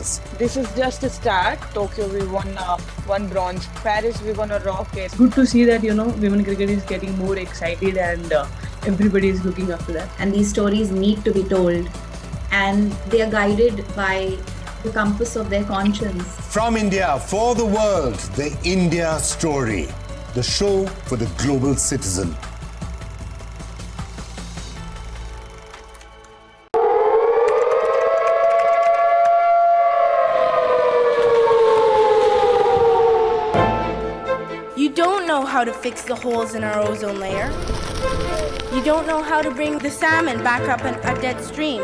This is just a start. Tokyo, we won one bronze. Paris, we won a rocket. Good to see that, women cricket is getting more excited and everybody is looking up to that. And these stories need to be told. And they are guided by the compass of their conscience. From India, for the world, the India Story. The show for the global citizen. You don't know how to fix the holes in our ozone layer. You don't know how to bring the salmon back up a dead stream.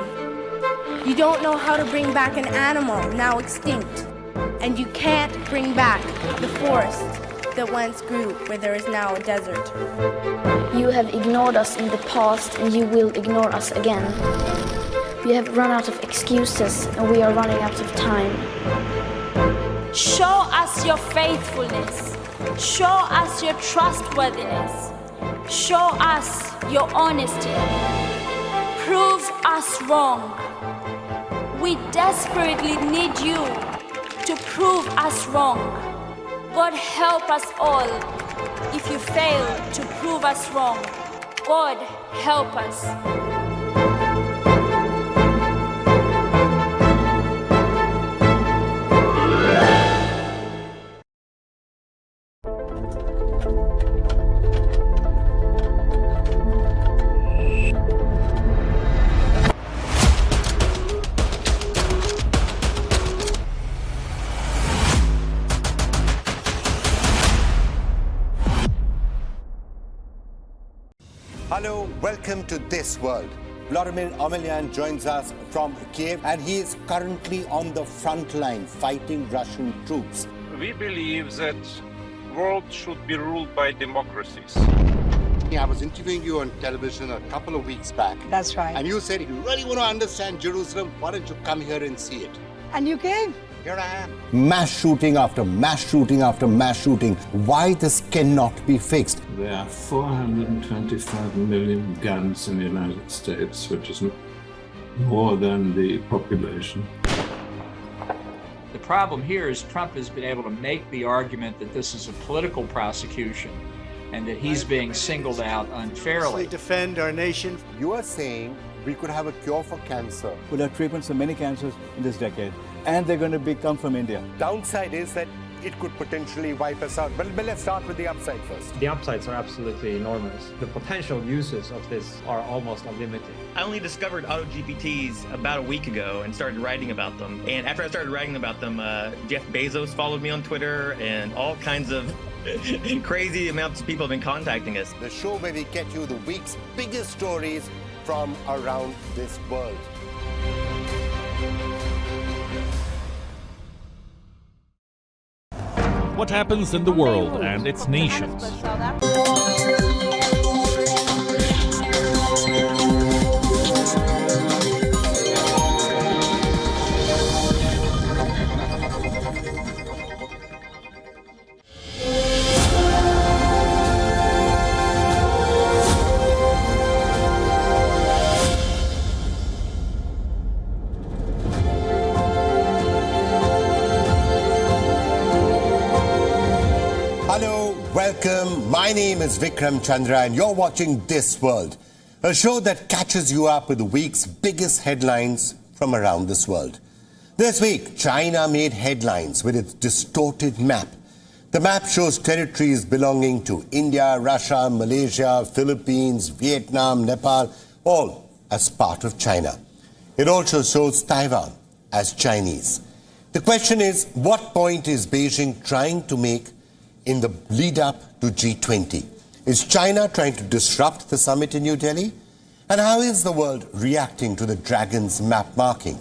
You don't know how to bring back an animal now extinct. And you can't bring back the forest that once grew where there is now a desert. You have ignored us in the past and you will ignore us again. We have run out of excuses and we are running out of time. Show us your faithfulness. Show us your trustworthiness. Show us your honesty. Prove us wrong. We desperately need you to prove us wrong. God help us all if you fail to prove us wrong. God help us. Hello, welcome to This World. Vladimir Amelyan joins us from Kiev, and he is currently on the front line fighting Russian troops. We believe that world should be ruled by democracies. I was interviewing you on television a couple of weeks back. That's right. And you said, if you really want to understand Jerusalem, why don't you come here and see it? And you came. Here I am. Mass shooting after mass shooting after mass shooting. Why this cannot be fixed? There are 425 million guns in the United States, which is more than the population. The problem here is Trump has been able to make the argument that this is a political prosecution and that he's being singled out unfairly. Defend our nation. You are saying we could have a cure for cancer. We'll have treatments for many cancers in this decade, and they're going to come from India. Downside is that it could potentially wipe us out. But let's start with the upside first. The upsides are absolutely enormous. The potential uses of this are almost unlimited. I only discovered AutoGPTs about a week ago and started writing about them. And after I started writing about them, Jeff Bezos followed me on Twitter and all kinds of crazy amounts of people have been contacting us. The show where we get you the week's biggest stories from around this world. What happens in the world and its nations? Welcome, my name is Vikram Chandra and you're watching This World, a show that catches you up with the week's biggest headlines from around this world. This week, China made headlines with its distorted map. The map shows territories belonging to India, Russia, Malaysia, Philippines, Vietnam, Nepal, all as part of China. It also shows Taiwan as Chinese. The question is, what point is Beijing trying to make in the lead-up to G20? Is China trying to disrupt the summit in New Delhi? And how is the world reacting to the dragon's map marking?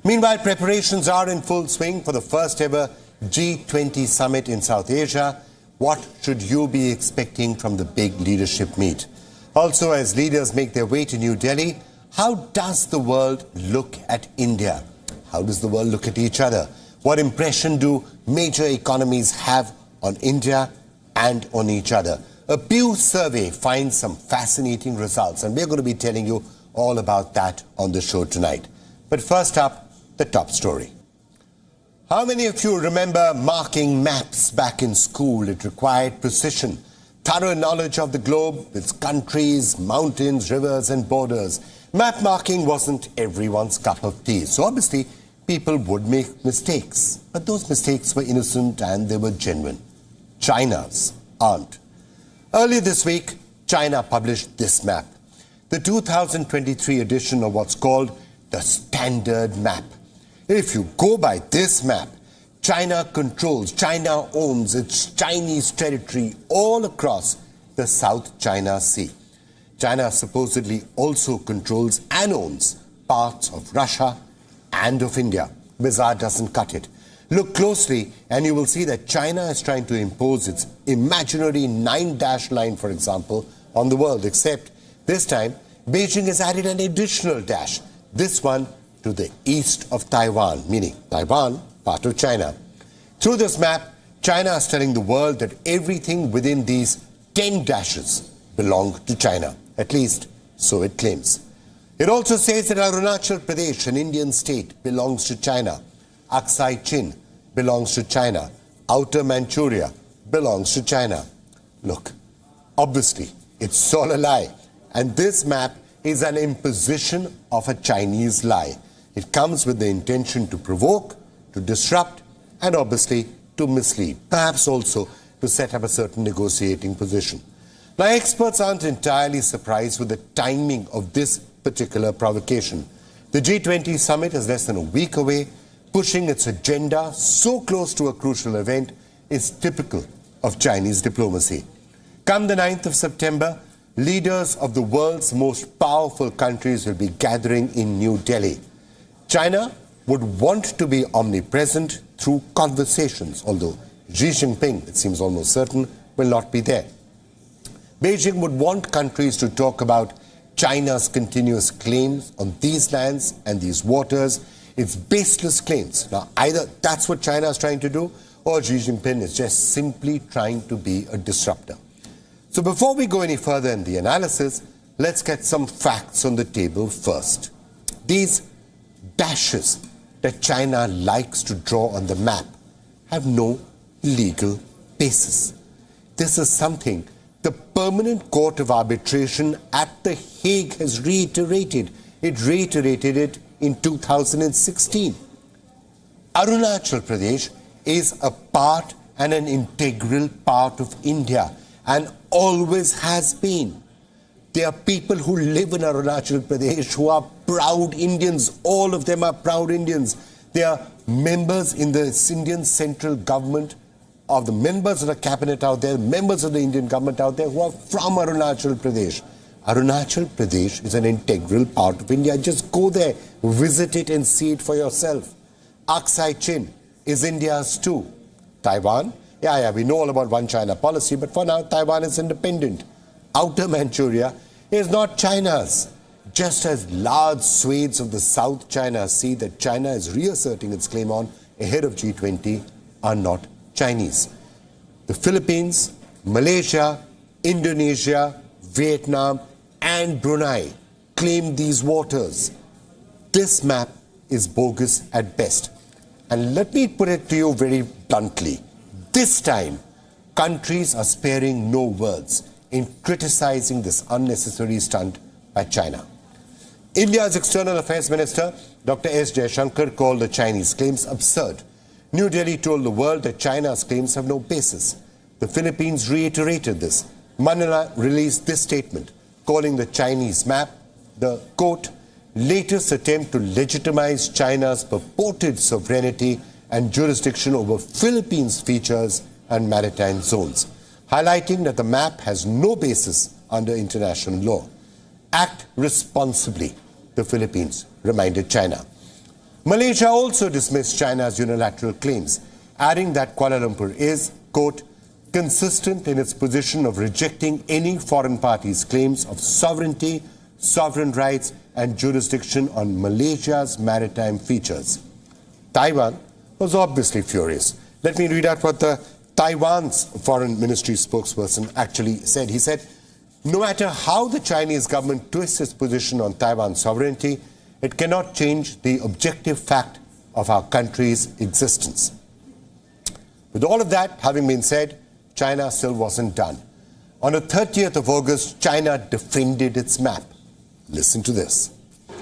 Meanwhile, preparations are in full swing for the first ever G20 summit in South Asia. What should you be expecting from the big leadership meet? Also, as leaders make their way to New Delhi, how does the world look at India? How does the world look at each other? What impression do major economies have on India and on each other? A Pew survey finds some fascinating results, and we're going to be telling you all about that on the show tonight. But first up, the top story. How many of you remember marking maps back in school? It required precision, thorough knowledge of the globe, its countries, mountains, rivers and borders. Map marking wasn't everyone's cup of tea, so obviously people would make mistakes. But those mistakes were innocent and they were genuine. China's aren't. Earlier this week, China published this map, the 2023 edition of what's called the Standard Map. If you go by this map, China controls, China owns its Chinese territory all across the South China Sea. China supposedly also controls and owns parts of Russia and of India. Bizarre doesn't cut it. Look closely and you will see that China is trying to impose its imaginary 9-dash line, for example, on the world, except this time Beijing has added an additional dash, this one to the east of Taiwan, meaning Taiwan, part of China. Through this map, China is telling the world that everything within these 10 dashes belong to China. At least, so it claims. It also says that Arunachal Pradesh, an Indian state, belongs to China. Aksai Chin belongs to China. Outer Manchuria belongs to China. Look, obviously, it's all a lie. And this map is an imposition of a Chinese lie. It comes with the intention to provoke, to disrupt, and obviously to mislead, perhaps also to set up a certain negotiating position. Now, experts aren't entirely surprised with the timing of this particular provocation. The G20 summit is less than a week away. Pushing its agenda so close to a crucial event is typical of Chinese diplomacy. Come the 9th of September, leaders of the world's most powerful countries will be gathering in New Delhi. China would want to be omnipresent through conversations, although Xi Jinping, it seems almost certain, will not be there. Beijing would want countries to talk about China's continuous claims on these lands and these waters, its baseless claims. Now, either that's what China is trying to do, or Xi Jinping is just simply trying to be a disruptor. So before we go any further in the analysis, let's get some facts on the table first. These dashes that China likes to draw on the map have no legal basis. This is something the Permanent Court of Arbitration at The Hague has reiterated. It reiterated it in 2016. Arunachal Pradesh is a part and an integral part of India and always has been. There are people who live in Arunachal Pradesh who are proud Indians. All of them are proud Indians. They are members in the Indian central government, of the members of the cabinet out there, members of the Indian government out there who are from Arunachal Pradesh. Arunachal Pradesh is an integral part of India. Just go there, visit it and see it for yourself. Aksai Chin is India's too. Taiwan, we know all about one China policy, but for now Taiwan is independent. Outer Manchuria is not China's. Just as large swathes of the South China Sea that China is reasserting its claim on ahead of G20 are not Chinese. The Philippines, Malaysia, Indonesia, Vietnam and Brunei claim these waters. This map is bogus at best. And let me put it to you very bluntly. This time, countries are sparing no words in criticizing this unnecessary stunt by China. India's External Affairs Minister, Dr. S. Jaishankar, called the Chinese claims absurd. New Delhi told the world that China's claims have no basis. The Philippines reiterated this. Manila released this statement, calling the Chinese map the, quote, latest attempt to legitimize China's purported sovereignty and jurisdiction over Philippines' features and maritime zones, highlighting that the map has no basis under international law. Act responsibly, the Philippines reminded China. Malaysia also dismissed China's unilateral claims, adding that Kuala Lumpur is, quote, consistent in its position of rejecting any foreign party's claims of sovereignty, sovereign rights, and jurisdiction on Malaysia's maritime features. Taiwan was obviously furious. Let me read out what the Taiwan's foreign ministry spokesperson actually said. He said, no matter how the Chinese government twists its position on Taiwan's sovereignty, it cannot change the objective fact of our country's existence. With all of that having been said, China still wasn't done. On the 30th of August, China defended its map. Listen to this.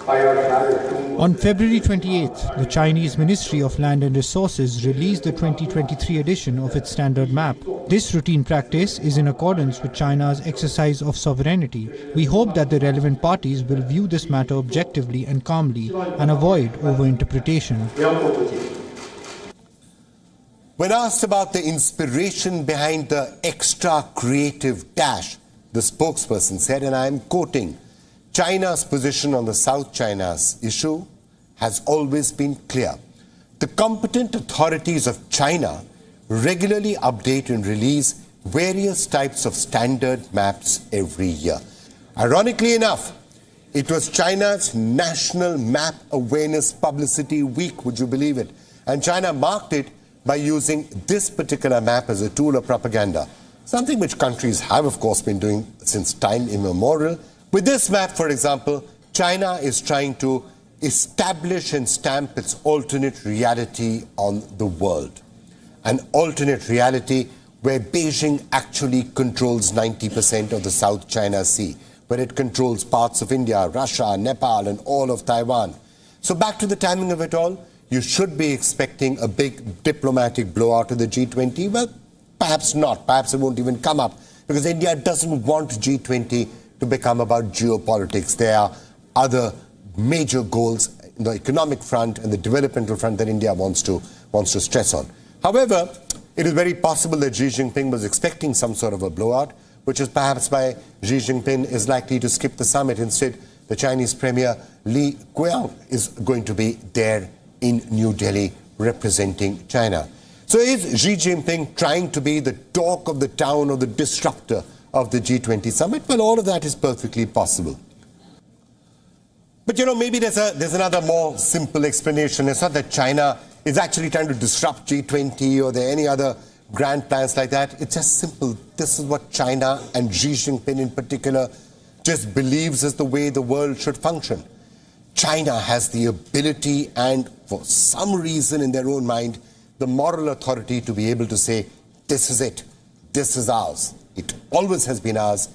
On February 28th, the Chinese Ministry of Land and Resources released the 2023 edition of its standard map. This routine practice is in accordance with China's exercise of sovereignty. We hope that the relevant parties will view this matter objectively and calmly and avoid overinterpretation. When asked about the inspiration behind the extra creative dash, the spokesperson said, and I am quoting, China's position on the South China's issue has always been clear. The competent authorities of China regularly update and release various types of standard maps every year. Ironically enough, it was China's National Map Awareness Publicity Week, would you believe it? And China marked it by using this particular map as a tool of propaganda, something which countries have, of course, been doing since time immemorial. With this map, for example, China is trying to establish and stamp its alternate reality on the world. An alternate reality where Beijing actually controls 90% of the South China Sea, where it controls parts of India, Russia, Nepal, and all of Taiwan. So back to the timing of it all, you should be expecting a big diplomatic blowout of the G20. Well, perhaps not. Perhaps it won't even come up, because India doesn't want G20 to become about geopolitics. There are other major goals in the economic front and the developmental front that India wants to stress on. However, it is very possible that Xi Jinping was expecting some sort of a blowout, which is perhaps why Xi Jinping is likely to skip the summit. Instead, the Chinese Premier Li Qiang is going to be there in New Delhi representing China. So is Xi Jinping trying to be the talk of the town or the disruptor of the G20 summit? Well, all of that is perfectly possible. But maybe there's another more simple explanation. It's not that China is actually trying to disrupt G20 or there are any other grand plans like that. It's just simple. This is what China and Xi Jinping in particular just believes is the way the world should function. China has the ability and for some reason in their own mind, the moral authority to be able to say, this is it, this is ours. It always has been ours,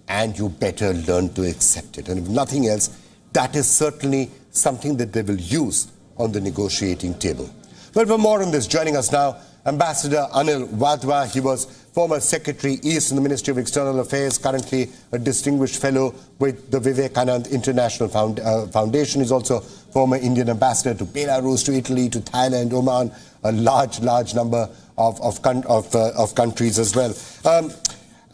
and you better learn to accept it. And if nothing else, that is certainly something that they will use on the negotiating table. Well, for more on this, joining us now, Ambassador Anil Wadhwa. He was former Secretary East in the Ministry of External Affairs, currently a distinguished fellow with the Vivekanand International Foundation. He's also former Indian ambassador to Belarus, to Italy, to Thailand, Oman, a large number of countries as well.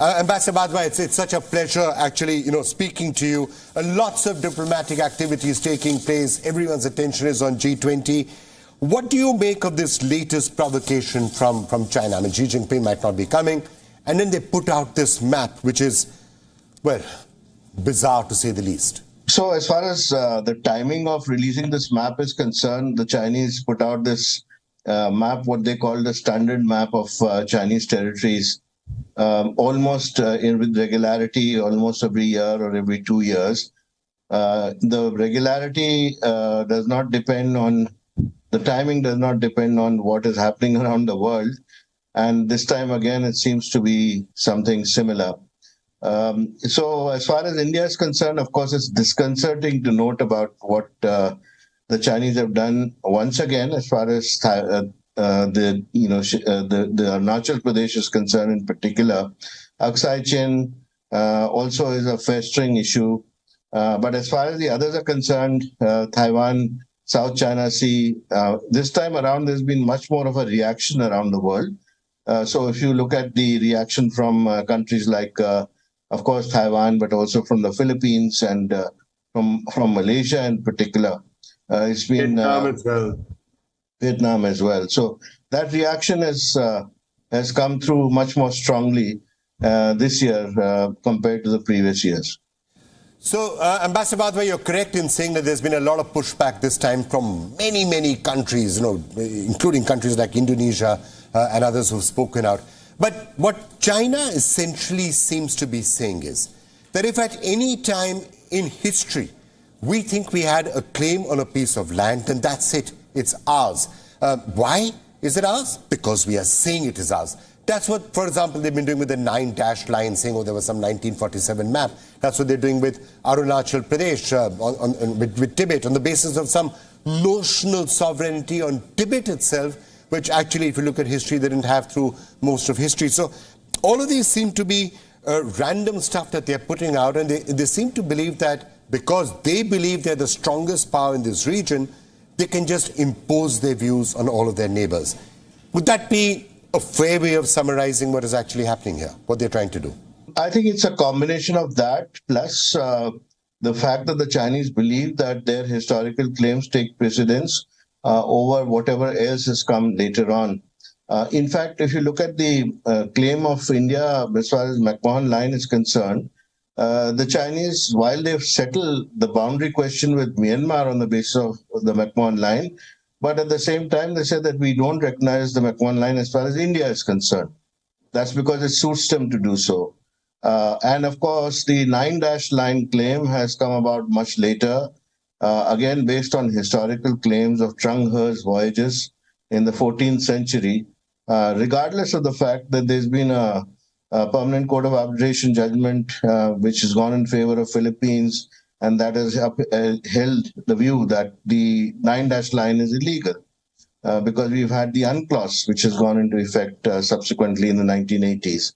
Ambassador Wadhwa, it's such a pleasure actually, speaking to you. Lots of diplomatic activities taking place. Everyone's attention is on G20. What do you make of this latest provocation from China? I mean, Xi Jinping might not be coming, and then they put out this map, which is, well, bizarre to say the least. So as far as the timing of releasing this map is concerned, the Chinese put out this map, what they call the standard map of Chinese territories, almost with regularity, almost every year or every 2 years. The regularity does not depend on, the timing does not depend on what is happening around the world. And this time again, it seems to be something similar. So as far as India is concerned, of course, it's disconcerting to note about what the Chinese have done once again, as far as the Arunachal Pradesh is concerned in particular. Aksai Chin also is a festering issue. But as far as the others are concerned, Taiwan, South China Sea, this time around, there's been much more of a reaction around the world. So if you look at the reaction from countries like, of course, Taiwan, but also from the Philippines and from Malaysia in particular, it's been Vietnam as well. So that reaction has come through much more strongly this year compared to the previous years. So, Ambassador Wadhwa, you're correct in saying that there's been a lot of pushback this time from many countries, including countries like Indonesia and others who've spoken out. But what China essentially seems to be saying is that if at any time in history we think we had a claim on a piece of land, then that's it. it's ours. Why is it ours? Because we are saying it is ours. That's what, for example, they've been doing with the 9-dash line, saying, oh, there was some 1947 map. That's what they're doing with Arunachal Pradesh, with Tibet, on the basis of some notional sovereignty on Tibet itself, which actually, if you look at history, they didn't have through most of history. So all of these seem to be random stuff that they're putting out, and they seem to believe that because they believe they're the strongest power in this region, they can just impose their views on all of their neighbors. Would that be a fair way of summarizing what is actually happening here, what they're trying to do? I think it's a combination of that, plus the fact that the Chinese believe that their historical claims take precedence over whatever else has come later on. In fact, if you look at the claim of India as far as McMahon Line is concerned, the Chinese, while they've settled the boundary question with Myanmar on the basis of the McMahon Line, but at the same time, they said that we don't recognize the McMahon Line as far as India is concerned. That's because it suits them to do so. And of course, the 9-dash line claim has come about much later, again, based on historical claims of Trung He's voyages in the 14th century, regardless of the fact that there's been a permanent court of arbitration judgment which has gone in favor of Philippines, and that has held the view that the 9-dash line is illegal because we've had the UNCLOS, which has gone into effect subsequently in the 1980s.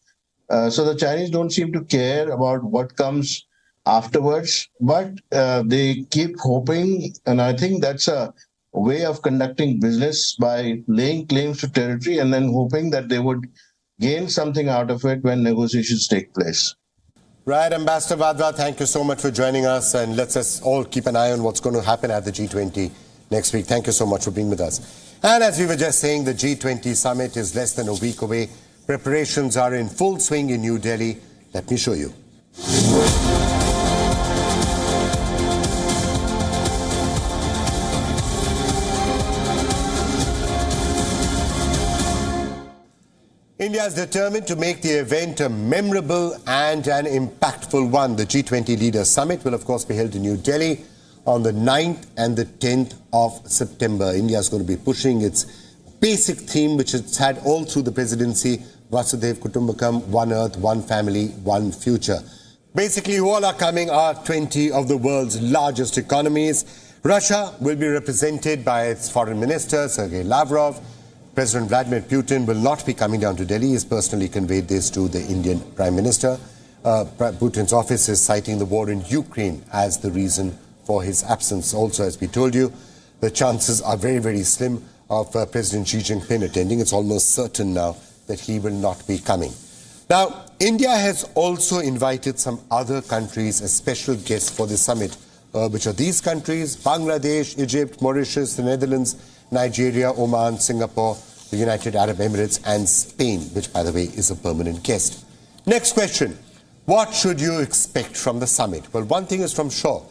So the Chinese don't seem to care about what comes afterwards, but they keep hoping, and I think that's a way of conducting business by laying claims to territory and then hoping that they would gain something out of it when negotiations take place. Right, Ambassador Vadva, thank you so much for joining us, and let's us all keep an eye on what's going to happen at the G20 next week. Thank you so much for being with us. And as we were just saying, the G20 summit is less than a week away. Preparations are in full swing in New Delhi. Let me show you. India is determined to make the event a memorable and an impactful one. The G20 Leaders Summit will, of course, be held in New Delhi on the 9th and the 10th of September. India is going to be pushing its basic theme, which it's had all through the presidency, Vasudhaiv Kutumbakam, one earth, one family, one future. Basically, who all are coming are 20 of the world's largest economies. Russia will be represented by its foreign minister, Sergei Lavrov. President Vladimir Putin will not be coming down to Delhi. He has personally conveyed this to the Indian Prime Minister. Putin's office is citing the war in Ukraine as the reason for his absence. Also, as we told you, the chances are very, very slim of President Xi Jinping attending. It's almost certain now that he will not be coming. Now, India has also invited some other countries as special guests for the summit, which are these countries: Bangladesh, Egypt, Mauritius, the Netherlands, Nigeria, Oman, Singapore, the United Arab Emirates, and Spain, which, by the way, is a permanent guest. Next question. What should you expect from the summit? Well, one thing is from sure.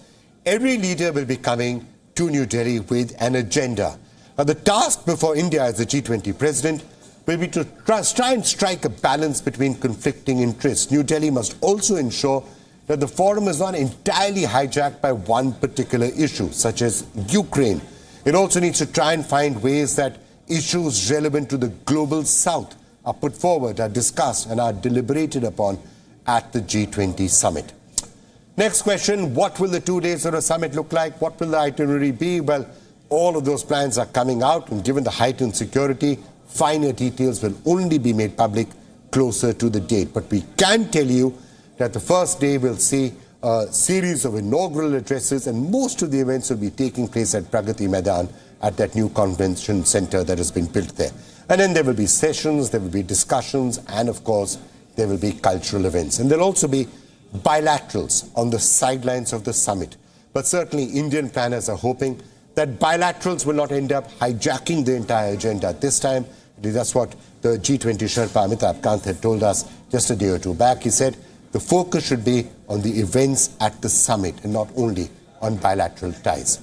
Every leader will be coming to New Delhi with an agenda. Now, the task before India as the G20 president will be to try and strike a balance between conflicting interests. New Delhi must also ensure that the forum is not entirely hijacked by one particular issue, such as Ukraine. It also needs to try and find ways that issues relevant to the global south are put forward, are discussed, and are deliberated upon at the G20 summit. Next question, what will the 2 days of the summit look like? What will the itinerary be? Well, all of those plans are coming out, and given the heightened security, finer details will only be made public closer to the date. But we can tell you that the first day will see a series of inaugural addresses, and most of the events will be taking place at Pragati Maidan, at that new convention center that has been built there. And then there will be sessions, there will be discussions, and of course, there will be cultural events. And there will also be bilaterals on the sidelines of the summit. But certainly, Indian planners are hoping that bilaterals will not end up hijacking the entire agenda. This time, that's what the G20 Sherpa Amitabh Kant had told us just a day or two back. He said the focus should be on the events at the summit and not only on bilateral ties.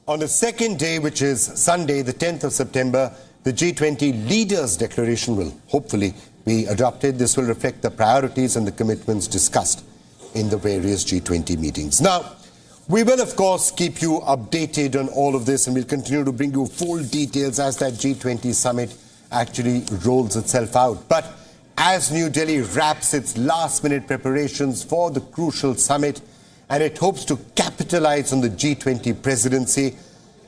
On the second day, which is Sunday, the 10th of September, the G20 Leaders Declaration will hopefully be adopted. This will reflect the priorities and the commitments discussed in the various G20 meetings. Now, We will, of course, keep you updated on all of this, and we'll continue to bring you full details as that G20 summit actually rolls itself out. But as New Delhi wraps its last-minute preparations for the crucial summit, and it hopes to capitalize on the G20 presidency,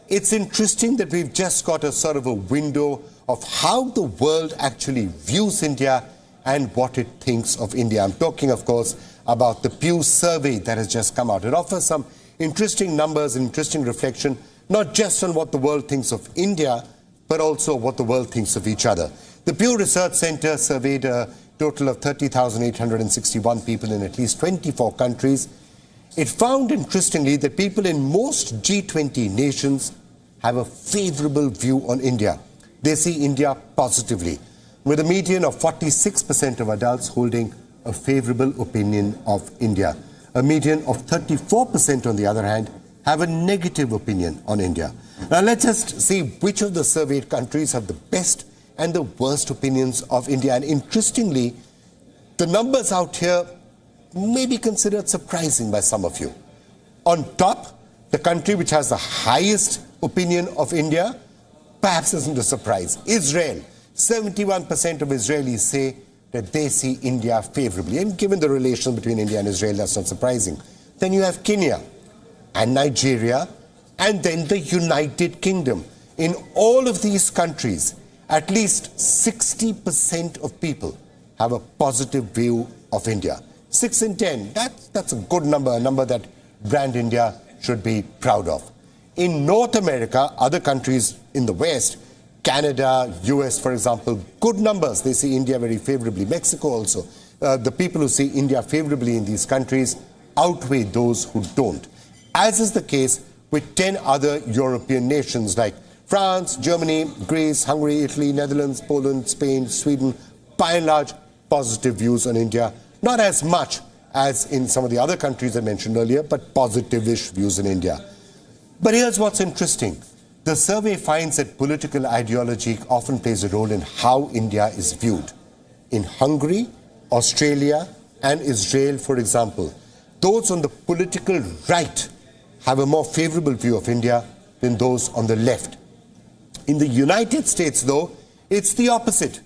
it's interesting that we've just got a sort of a window of how the world actually views India and what it thinks of India. I'm talking, of course, about the Pew survey that has just come out. It offers some interesting numbers and interesting reflection, not just on what the world thinks of India, but also what the world thinks of each other. The Pew Research Center surveyed a total of 30,861 people in at least 24 countries. It found, interestingly, that people in most G20 nations have a favorable view on India. They see India positively, with a median of 46% of adults holding a favorable opinion of India. A median of 34%, on the other hand, have a negative opinion on India. Now let's just see which of the surveyed countries have the best and the worst opinions of India. And interestingly, the numbers out here may be considered surprising by some of you. On top, the country which has the highest opinion of India, perhaps isn't a surprise. Israel. 71% of Israelis say that they see India favorably. And given the relation between India and Israel, that's not surprising. Then you have Kenya and Nigeria, and then the United Kingdom. In all of these countries, at least 60% of people have a positive view of India. 6 in 10, that's a good number, a number that brand India should be proud of. In North America, other countries in the West, Canada, US, for example, good numbers. They see India very favorably. Mexico also. The people who see India favorably in these countries outweigh those who don't. As is the case with 10 other European nations like France, Germany, Greece, Hungary, Italy, Netherlands, Poland, Spain, Sweden. By and large, positive views on India. Not as much as in some of the other countries I mentioned earlier, but positive-ish views in India. But here's what's interesting. The survey finds that political ideology often plays a role in how India is viewed. In Hungary, Australia, and Israel, for example, those on the political right have a more favorable view of India than those on the left. In the United States, though, it's the opposite.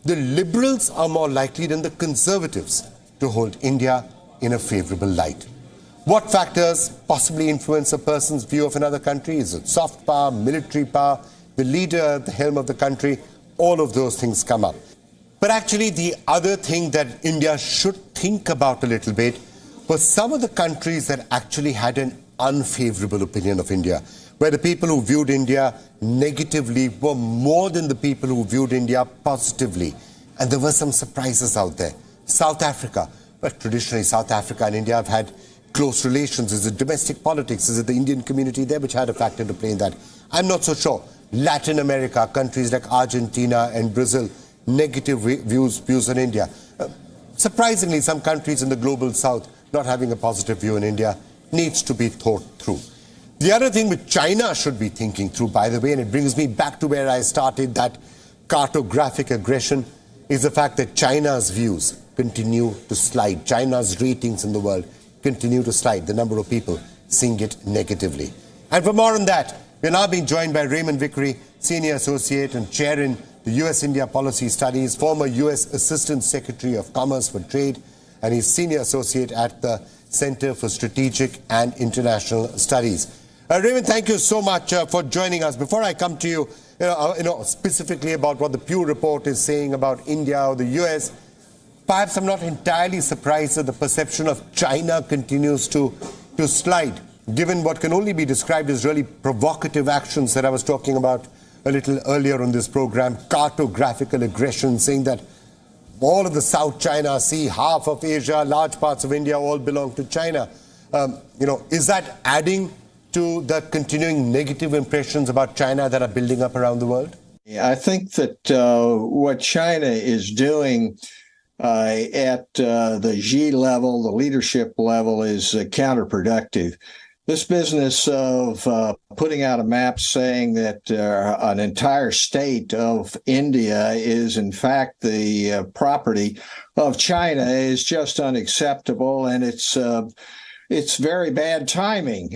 The liberals are more likely than the conservatives to hold India in a favorable light. What factors possibly influence a person's view of another country? Is it soft power, military power, the leader at the helm of the country? All of those things come up. But actually, the other thing that India should think about a little bit was some of the countries that actually had an unfavorable opinion of India, where the people who viewed India negatively were more than the people who viewed India positively. And there were some surprises out there. South Africa. Well, traditionally, South Africa and India have had close relations. Is it domestic politics? Is it the Indian community there which had a factor to play in that? I'm not so sure. Latin America, countries like Argentina and Brazil, negative views on India. Surprisingly, some countries in the global south not having a positive view on India needs to be thought through. The other thing which China should be thinking through, by the way, and it brings me back to where I started, that cartographic aggression, is the fact that China's views continue to slide. China's ratings in the world continue to slide, the number of people seeing it negatively. And for more on that, we're now being joined by Raymond Vickery, Senior Associate and Chair in the US-India Policy Studies, former US Assistant Secretary of Commerce for Trade, and he's Senior Associate at the Center for Strategic and International Studies. Raymond, thank you so much for joining us. Before I come to you, specifically about what the Pew report is saying about India or the US, perhaps I'm not entirely surprised that the perception of China continues to slide, given what can only be described as really provocative actions that I was talking about a little earlier on this program, cartographical aggression, saying that all of the South China Sea, half of Asia, large parts of India all belong to China. Is that adding to the continuing negative impressions about China that are building up around the world? I think that what China is doing at the Xi level, the leadership level, is counterproductive. This business of putting out a map saying that an entire state of India is in fact the property of China is just unacceptable, and it's it's very bad timing.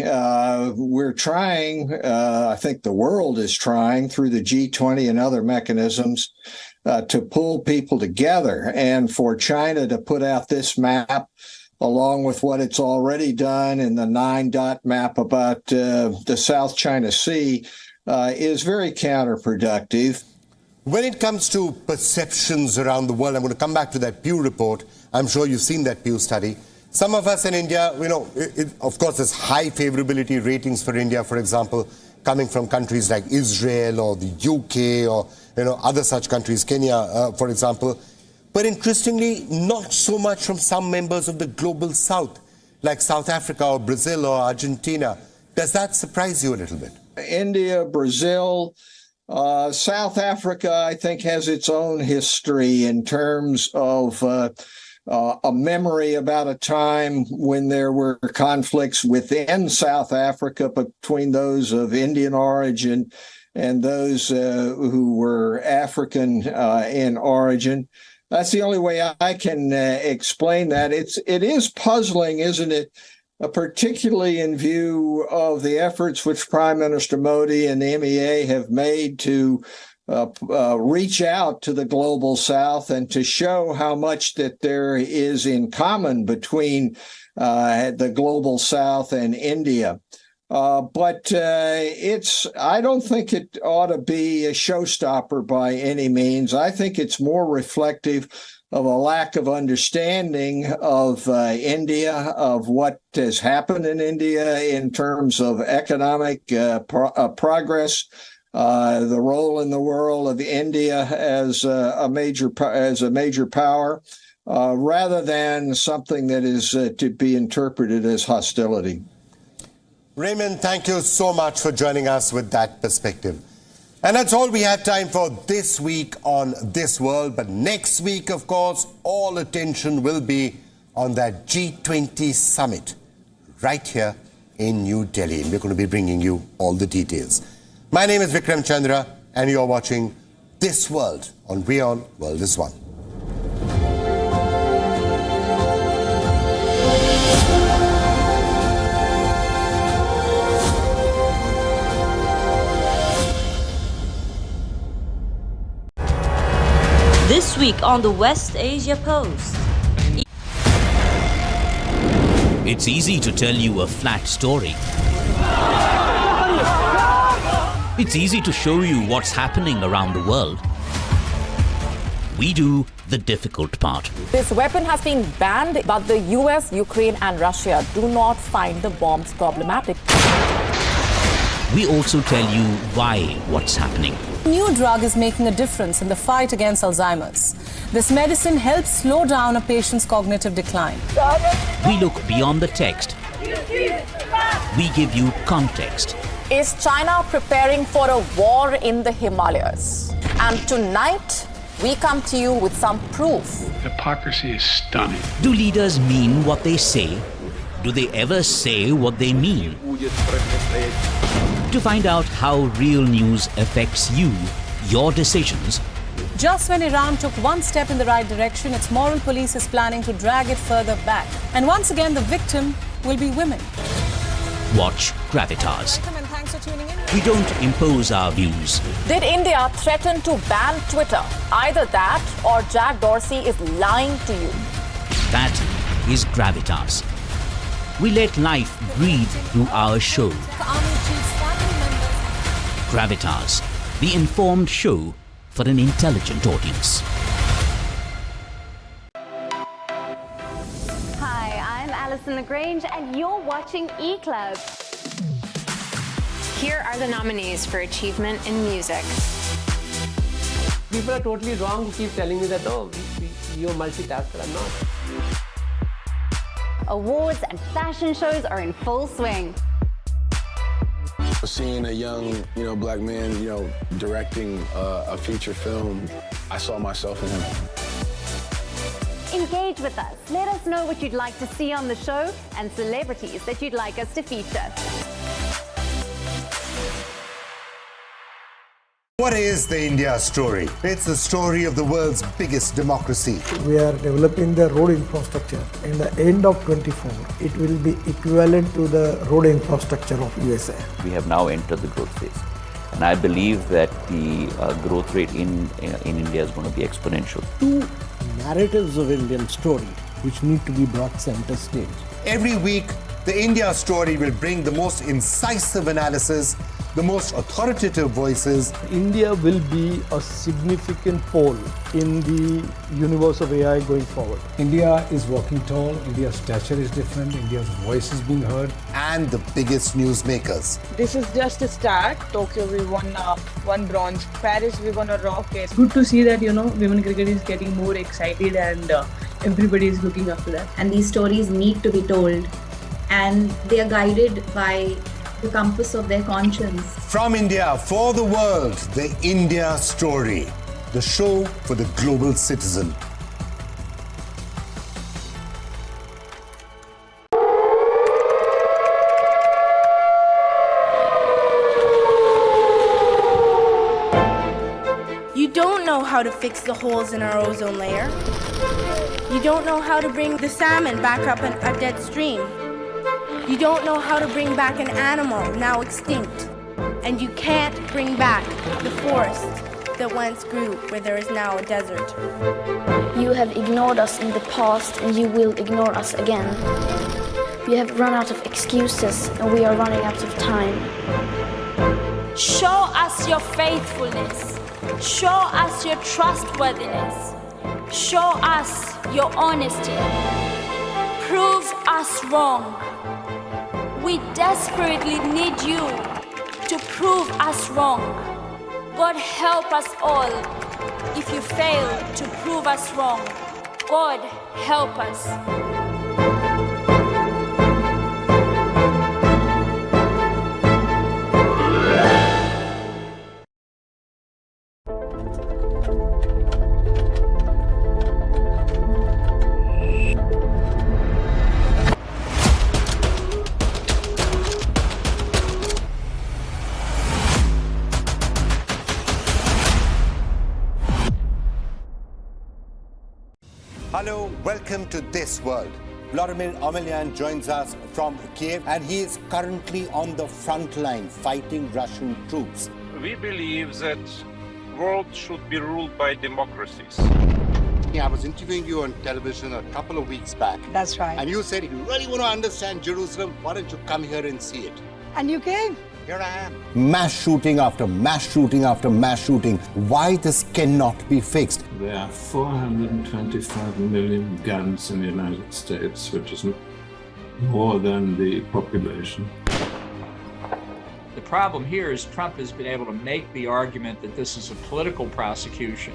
We're trying, I think the world is trying through the G20 and other mechanisms to pull people together. And for China to put out this map, along with what it's already done in the 9-dot map about the South China Sea, is very counterproductive. When it comes to perceptions around the world, I'm going to come back to that Pew report. I'm sure you've seen that Pew study. Some of us in India, of course, there's high favorability ratings for India, for example, coming from countries like Israel or the UK or other such countries, Kenya, for example. But interestingly, not so much from some members of the global south, like South Africa or Brazil or Argentina. Does that surprise you a little bit? India, Brazil, South Africa, I think, has its own history in terms of a memory about a time when there were conflicts within South Africa between those of Indian origin and those who were African in origin. That's the only way I can explain that. It is puzzling, isn't it? Particularly in view of the efforts which Prime Minister Modi and the MEA have made to reach out to the global south and to show how much that there is in common between the global south and India. But I don't think it ought to be a showstopper by any means. I think it's more reflective of a lack of understanding of India, of what has happened in India in terms of economic progress, the role in the world of India as a major power, rather than something that is to be interpreted as hostility. Raymond, thank you so much for joining us with that perspective. And that's all we have time for this week on This World. But next week, of course, all attention will be on that G20 summit right here in New Delhi. And we're going to be bringing you all the details. My name is Vikram Chandra, and you're watching This World on WION World is One. This week on the West Asia Post. It's easy to tell you a flat story. It's easy to show you what's happening around the world. We do the difficult part. This weapon has been banned, but the US, Ukraine and Russia do not find the bombs problematic. We also tell you why what's happening. A new drug is making a difference in the fight against Alzheimer's. This medicine helps slow down a patient's cognitive decline. We look beyond the text. We give you context. Is China preparing for a war in the Himalayas? And tonight, we come to you with some proof. Hypocrisy is stunning. Do leaders mean what they say? Do they ever say what they mean? To find out how real news affects you, your decisions. Just when Iran took one step in the right direction, its moral police is planning to drag it further back. And once again, the victim will be women. Watch Gravitas. And thanks for tuning in. We don't impose our views. Did India threaten to ban Twitter? Either that or Jack Dorsey is lying to you. That is Gravitas. We let life breathe through our show. Gravitas, the informed show for an intelligent audience. Hi, I'm Alison LaGrange, and you're watching E-Club. Here are the nominees for Achievement in Music. People are totally wrong who keep telling me that, oh, you're a multitasker. I'm not. Awards and fashion shows are in full swing. Seeing a young, black man, directing a feature film, I saw myself in him. Engage with us. Let us know what you'd like to see on the show and celebrities that you'd like us to feature. What is the India story? It's the story of the world's biggest democracy. We are developing the road infrastructure. In the end of 24, it will be equivalent to the road infrastructure of USA. We have now entered the growth phase. And I believe that the growth rate in India is going to be exponential. Two narratives of Indian story which need to be brought center stage. Every week, the India story will bring the most incisive analysis, the most authoritative voices. India will be a significant pole in the universe of AI going forward. India is walking tall, India's stature is different, India's voice is being heard. And the biggest newsmakers. This is just a start. Tokyo, we won one bronze. Paris, we're gonna rock it. Good to see that, women cricket is getting more excited and everybody is looking up to that. And these stories need to be told. And they are guided by the compass of their conscience. From India for the world, the India story. The show for the global citizen. You don't know how to fix the holes in our ozone layer. You don't know how to bring the salmon back up a dead stream. You don't know how to bring back an animal now extinct. And you can't bring back the forest that once grew where there is now a desert. You have ignored us in the past and you will ignore us again. We have run out of excuses and we are running out of time. Show us your faithfulness. Show us your trustworthiness. Show us your honesty. Prove us wrong. We desperately need you to prove us wrong. God help us all if you fail to prove us wrong. God help us. Hello, welcome to This World. Vladimir Amelyan joins us from Kiev, and he is currently on the front line fighting Russian troops. We believe that the world should be ruled by democracies. I was interviewing you on television a couple of weeks back. That's right. And you said, if you really want to understand Jerusalem, why don't you come here and see it? And you came. Here I am. Mass shooting after mass shooting after mass shooting. Why this cannot be fixed? There are 425 million guns in the United States, which is more than the population. The problem here is Trump has been able to make the argument that this is a political prosecution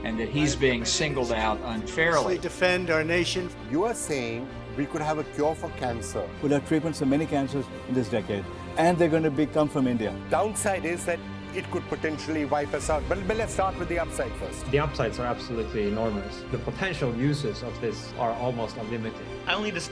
and that he's being singled out unfairly. Defend our nation. You are saying we could have a cure for cancer. We'll have treatments for many cancers in this decade. And they're going to come from India. Downside is that it could potentially wipe us out. But let's start with the upside first. The upsides are absolutely enormous. The potential uses of this are almost unlimited. I only just...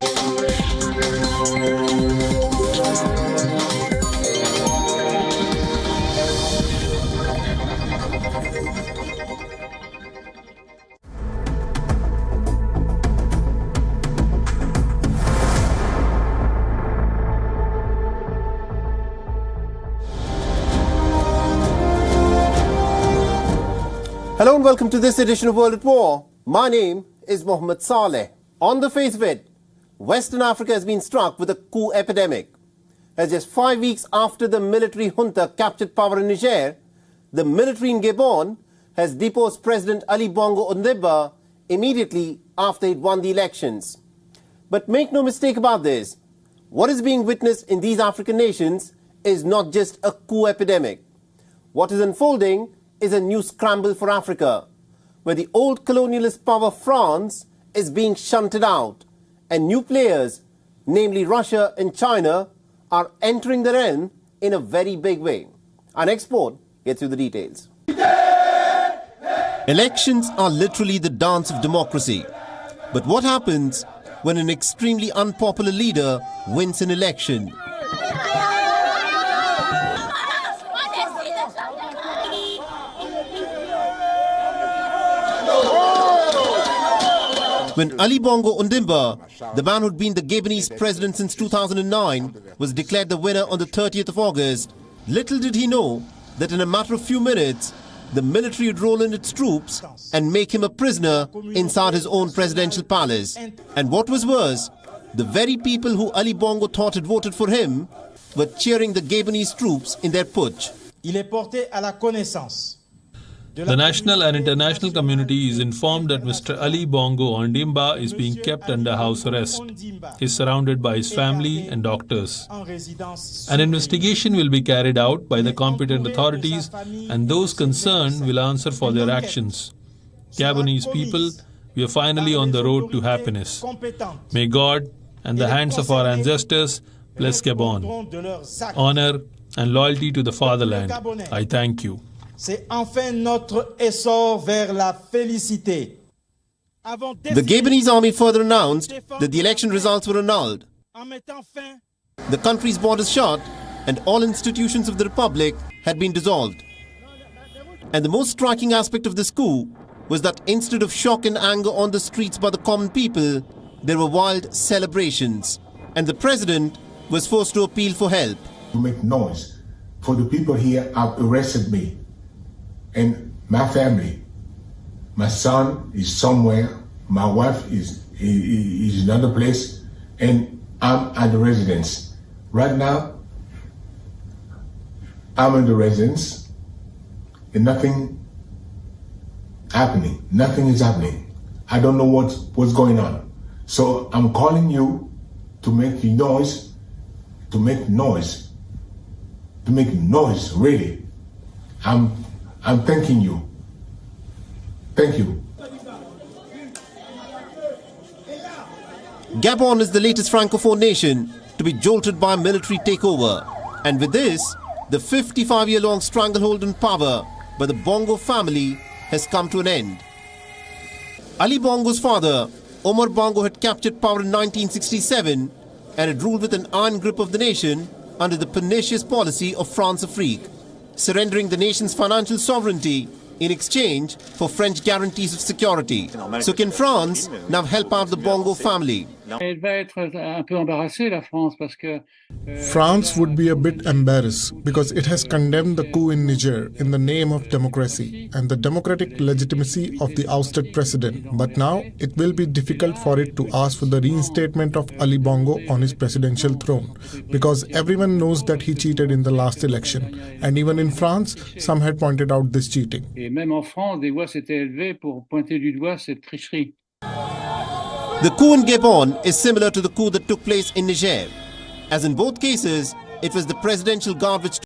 Hello and welcome to this edition of World at War. My name is Mohammed Saleh. On the face of it, Western Africa has been struck with a coup epidemic. As just 5 weeks after the military junta captured power in Niger, the military in Gabon has deposed President Ali Bongo Ondimba immediately after he'd won the elections. But make no mistake about this, what is being witnessed in these African nations is not just a coup epidemic. What is unfolding is a new scramble for Africa, where the old colonialist power France is being shunted out, and new players, namely Russia and China, are entering the realm in a very big way. Our next report gets you the details. Elections are literally the dance of democracy. But what happens when an extremely unpopular leader wins an election? When Ali Bongo Ondimba, the man who'd been the Gabonese president since 2009, was declared the winner on the 30th of August, little did he know that in a matter of few minutes, the military would roll in its troops and make him a prisoner inside his own presidential palace. And what was worse, the very people who Ali Bongo thought had voted for him were cheering the Gabonese troops in their putsch. The national and international community is informed that Mr. Ali Bongo Ondimba is being kept under house arrest. He is surrounded by his family and doctors. An investigation will be carried out by the competent authorities, and those concerned will answer for their actions. Gabonese people, we are finally on the road to happiness. May God and the hands of our ancestors bless Gabon. Honor and loyalty to the fatherland. I thank you. C'est enfin notre essor vers la félicité. The Gabonese army further announced that the election results were annulled. The country's borders shut and all institutions of the republic had been dissolved. And the most striking aspect of this coup was that instead of shock and anger on the streets by the common people, there were wild celebrations. And the president was forced to appeal for help. To make noise for the people here have arrested me. And my family, my son is somewhere, my wife is in another place, and I'm at the residence. Right now, I'm in the residence, and nothing happening. Nothing is happening. I don't know what's going on. So I'm calling you to make noise, really. I'm thanking you. Thank you. Gabon is the latest Francophone nation to be jolted by a military takeover. And with this, the 55-year-long stranglehold on power by the Bongo family has come to an end. Ali Bongo's father, Omar Bongo, had captured power in 1967 and had ruled with an iron grip of the nation under the pernicious policy of France-Afrique, surrendering the nation's financial sovereignty in exchange for French guarantees of security. So can France now help out the Bongo family? France would be a bit embarrassed because it has condemned the coup in Niger in the name of democracy and the democratic legitimacy of the ousted president. But now it will be difficult for it to ask for the reinstatement of Ali Bongo on his presidential throne because everyone knows that he cheated in the last election. And even in France, some had pointed out this cheating. The coup in Gabon is similar to the coup that took place in Niger, as in both cases, it was the presidential guard which